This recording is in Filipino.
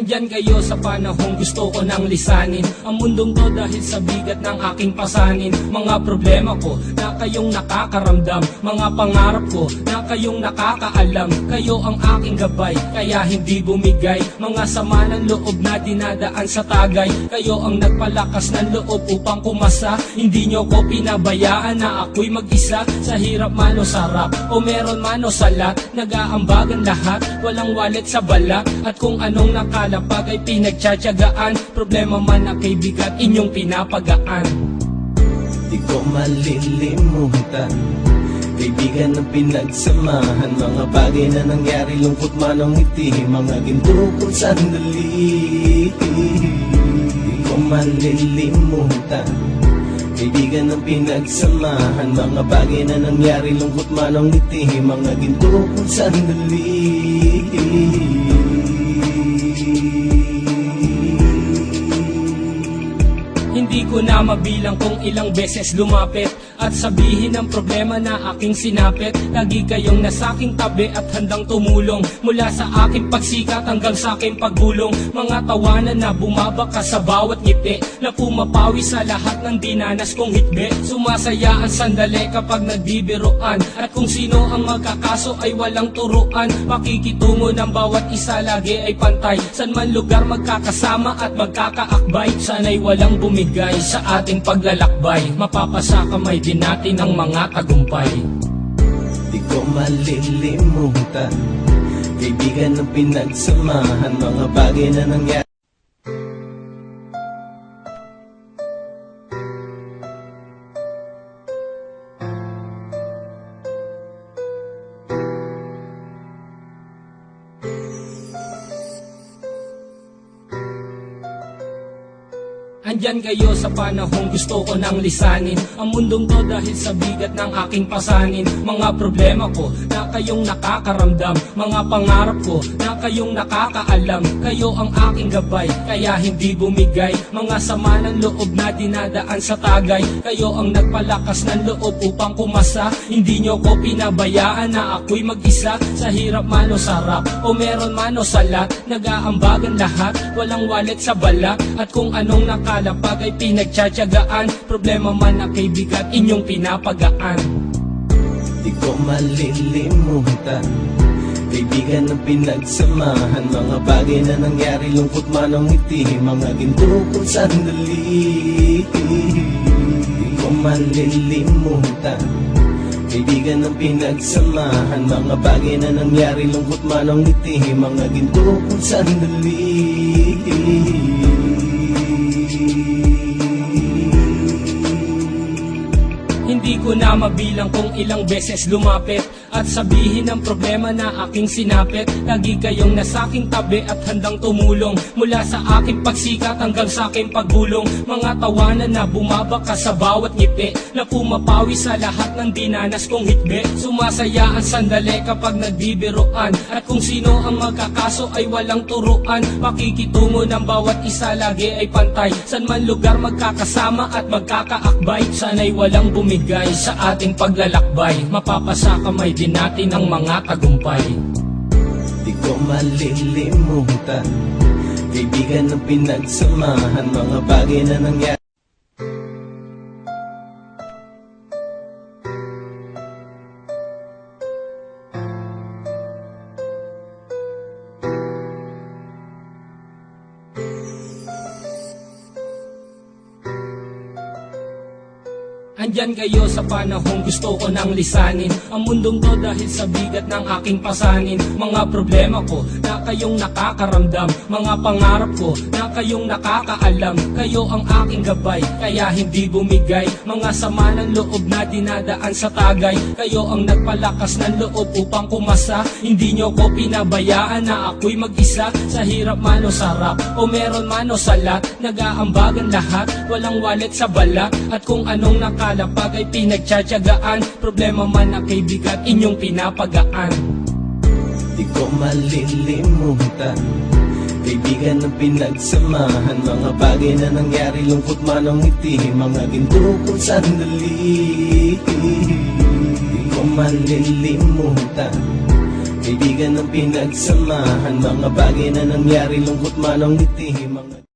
Andyan kayo sa panahong gusto ko nang lisanin ang mundong to dahil sa bigat ng aking pasanin. Mga problema ko na kayong nakakaramdam, mga pangarap ko na kayong nakakaalam. Kayo ang aking gabay, kaya hindi bumigay. Mga sama ng loob na dinadaan sa tagay. Kayo ang nagpalakas ng loob upang kumasa. Hindi nyo ko pinabayaan na ako'y mag-isa. Sa hirap man o sarap, o meron man o salat, nag-aambagan lahat, walang walet sa balat. At kung anong nakalapag ay pinagtsatsagaan, problema man na kay bigat inyong pinapagaan. Di ko malilimutan, kaibigan ng pinagsamahan, mga bagay na nangyari, lungkot man ang ngiti, mga ginto kong sandali. Di ko malilimutan, kaibigan ng pinagsamahan, mga bagay na nangyari, lungkot man ang ngiti, mga ginto kong sandali. Hindi ko na mabilang kung ilang beses lumapit at sabihin ang problema na aking sinapit. Lagi kayong nasa aking tabi at handang tumulong, mula sa aking pagsikat hanggang sa aking paggulong. Mga tawanan na bumabaka sa bawat ngiti, na pumapawi sa lahat ng dinanas kong hitbe. Sumasaya ang sandali kapag nagbibiroan, at kung sino ang magkakaso ay walang turuan. Pakikitungo ng bawat isa lagi ay pantay, san man lugar magkakasama at magkakaakbay. Sana'y walang bumigay sa ating paglalakbay, mapapasa kamay din natin ang mga tagumpay. Di ko malilimutan, kaibigan ng pinagsamahan, mga bagay na nangyari. Andyan kayo sa panahong gusto ko nang lisanin ang mundong to dahil sa bigat ng aking pasanin. Mga problema ko na kayong nakakaramdam, mga pangarap ko na kayong nakakaalam. Kayo ang aking gabay, kaya hindi bumigay. Mga sama ng loob na dinadaan sa tagay. Kayo ang nagpalakas ng loob upang kumasa. Hindi nyo ko pinabayaan na ako'y mag-isa. Sa hirap man o sarap, o meron man o salat, nag-aambagan lahat, walang walet sa balat. At kung anong nakalapag ay pinagtsatsagaan, problema man na kay bigat inyong pinapagaan. Di ko malilimutan, kaibigan ng pinagsamahan, mga bagay na nangyari, lungkot man ang ngiti, mga ginto kong sandali. Di ko malilimutan, kaibigan ng pinagsamahan, mga bagay na nangyari, lungkot man ang ngiti, mga ginto kong sandali. Hindi ko na mabilang kung ilang beses lumapit at sabihin ang problema na aking sinapit. Lagi kayong nasa aking tabi at handang tumulong, mula sa aking pagsikat hanggang sa aking paggulong. Mga tawanan na bumabaka sa bawat ngiti, na pumapawi sa lahat ng dinanas kong hitbe. Sumasaya ang sandali kapag nagbibiroan, at kung sino ang magkakaso ay walang turuan. Pakikitungo ng bawat isa lagi ay pantay, san man lugar magkakasama at magkakaakbay. Sana'y walang bumigay sa ating paglalakbay, mapapasa kamay din natin ang mga tagumpay. Di ko malilimutan, kaibigan ng pinagsamahan, mga bagay na nangyari. Andyan kayo sa panahong gusto ko nang lisanin ang mundong to dahil sa bigat ng aking pasanin. Mga problema ko na kayong nakakaramdam, mga pangarap ko na kayong nakakaalam. Kayo ang aking gabay, kaya hindi bumigay. Mga sama ng loob na dinadaan sa tagay. Kayo ang nagpalakas ng loob upang kumasa. Hindi nyo ko pinabayaan na ako'y mag-isa. Sa hirap man o sarap, o meron man o salat, nag-aambagan lahat, walang walet sa balat. At kung anong nakalapag ay pinagtsatsagaan, problema man na kay bigat inyong pinapagaan. Di ko malilimutan, kaibigan ng pinagsamahan, mga bagay na nangyari, lungkot man ang ngiti, mga ginto kong sandali. Di ko malilimutan, Kaibigan ng pinagsamahan, mga bagay na nangyari, lungkot man ang ngiti, mga